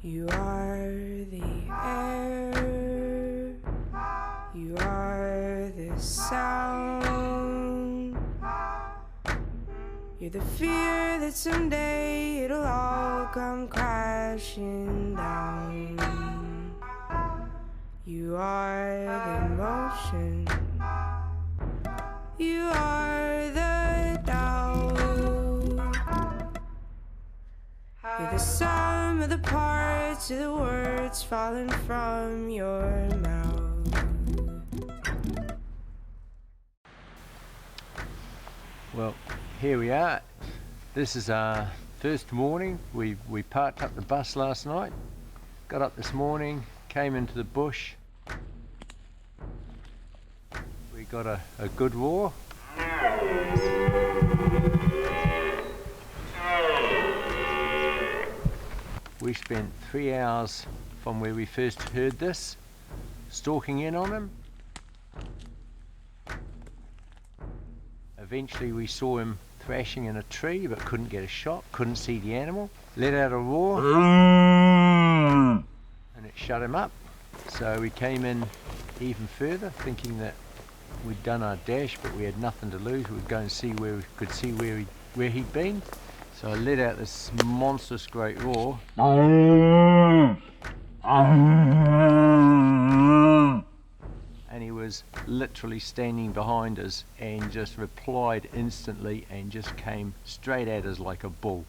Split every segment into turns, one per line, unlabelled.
You are the air, you are the sound, you're the fear that someday it'll all come crashing down. You are the motion, you are the doubt, you're the sum of the parts of the words falling from your mouth.
Well, here we are. This is our first morning. We parked up the bus last night, got up this morning, came into the bush. We got a good roar. We spent 3 hours from where we first heard this, stalking in on him. Eventually we saw him thrashing in a tree but couldn't get a shot, couldn't see the animal. Let out a roar and it shut him up. So we came in even further thinking that we'd done our dash but we had nothing to lose. We'd go and see where we could see where he'd been. So I let out this monstrous great roar. And he was literally standing behind us and just replied instantly and just came straight at us like a bull.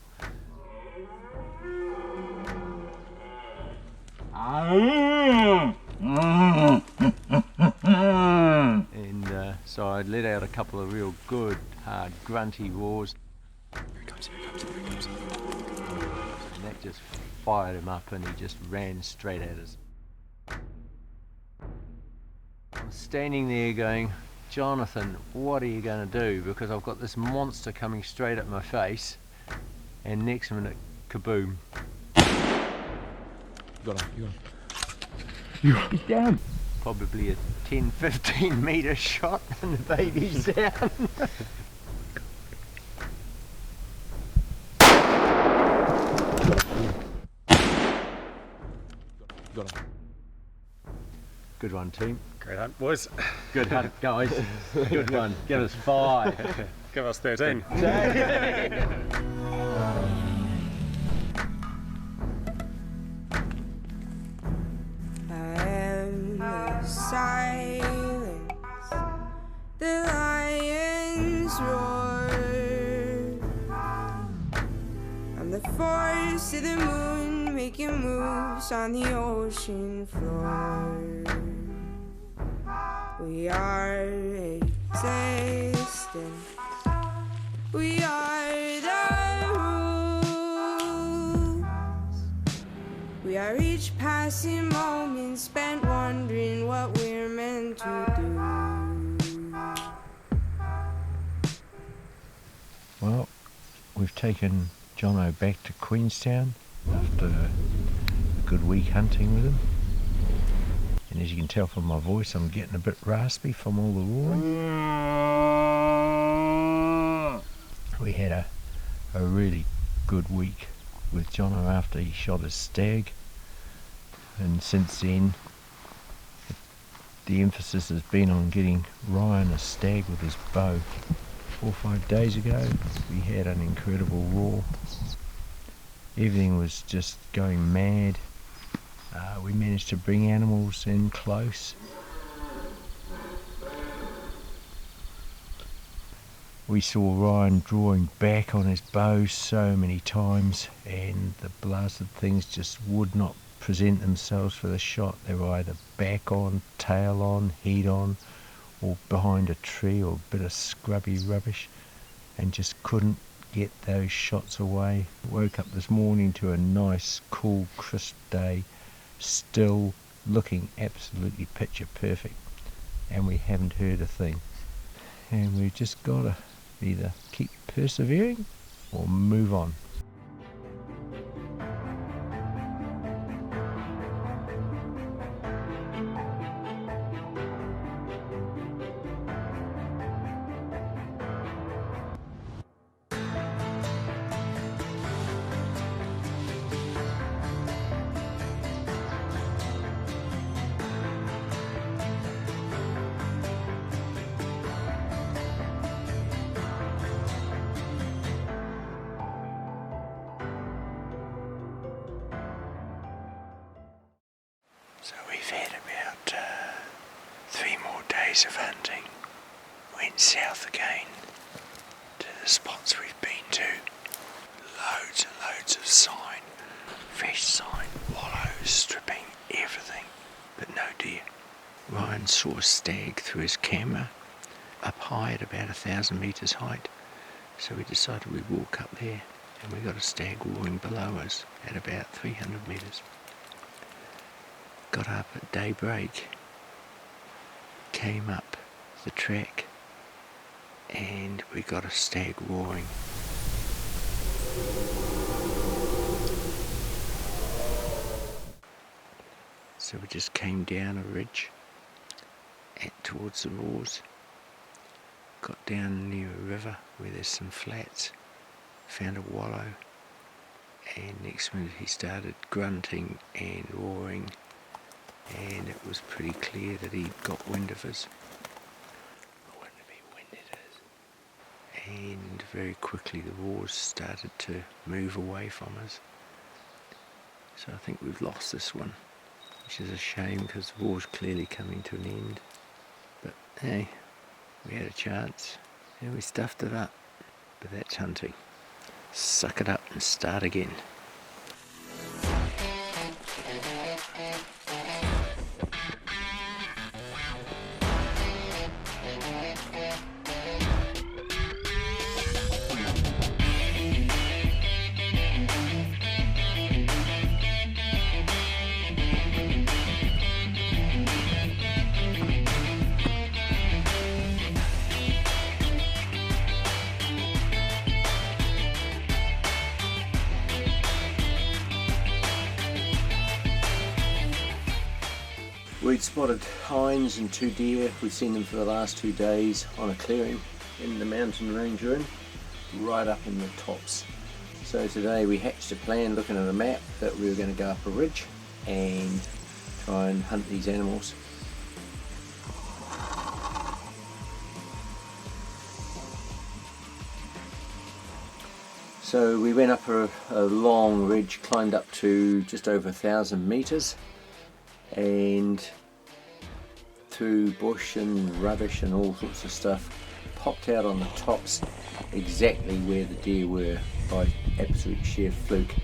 And so I let out a couple of real good, hard, grunty roars.
Here it comes, here it comes, here it comes.
And that just fired him up and he just ran straight at us. I'm standing there going, Jonathan, what are you going to do? Because I've got this monster coming straight at my face, and next minute, kaboom.
You got him, you got him. He's down.
Probably a 10-15 metre shot and the baby's down.
Got him.
Good one, team.
Great hunt, boys.
Good hunt, guys. Good one. Give us 5.
Give us 13.
Silence, the lions roar. I'm the force of the moon making moves on the ocean floor. We are existence, we are the rules. We are each passing moment spent wondering what we're meant to do.
Well, we've taken Jono back to Queenstown after a good week hunting with him. And as you can tell from my voice, I'm getting a bit raspy from all the roaring. We had a really good week with Jono after he shot his stag. And since then, the emphasis has been on getting Ryan a stag with his bow. 4 or 5 days ago, we had an incredible roar. Everything was just going mad. We managed to bring animals in close. We saw Ryan drawing back on his bow so many times and the blasted things just would not present themselves for the shot. They were either back on, tail on, head on, or behind a tree or a bit of scrubby rubbish, and just couldn't get those shots away. Woke up this morning to a nice, cool, crisp day, still looking absolutely picture perfect, and we haven't heard a thing. And we've just got to either keep persevering or move on. So we've had about 3 more days of hunting. Went south again to the spots we've been to. Loads and loads of sign, fresh sign, wallows, stripping, everything, but no deer. Ryan saw a stag through his camera up high at about 1,000 metres height, so we decided we'd walk up there, and we got a stag roaring below us at about 300 metres. Got up at daybreak, came up the track, and we got a stag roaring. So we just came down a ridge towards the roars, got down near a river where there's some flats, found a wallow, and next minute he started grunting and roaring, and it was pretty clear that he'd got wind of us. I wonder if he winded us. And very quickly the roars started to move away from us. So I think we've lost this one, which is a shame because the war's clearly coming to an end. But hey, we had a chance and we stuffed it up. But that's hunting. Suck it up and start again. We'd spotted hinds and 2 deer. We'd seen them for the last 2 days on a clearing in the mountain range we're in, right up in the tops. So today we hatched a plan, looking at a map, that we were going to go up a ridge and try and hunt these animals. So we went up a long ridge, climbed up to just over 1,000 metres, and through bush and rubbish and all sorts of stuff, popped out on the tops exactly where the deer were by absolute sheer fluke,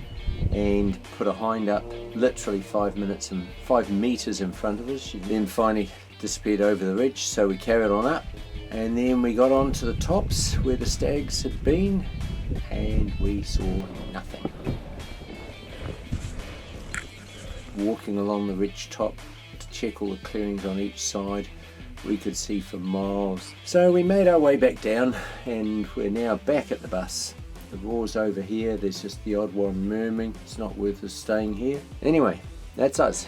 and put a hind up literally 5 metres in front of us. She then finally disappeared over the ridge, so we carried on up, and then we got on to the tops where the stags had been, and we saw nothing. Walking along the ridge top to check all the clearings on each side, we could see for miles. So we made our way back down, and we're now back at the bus. The roar's over here, there's just the odd one murmuring. It's not worth us staying here. Anyway, that's us.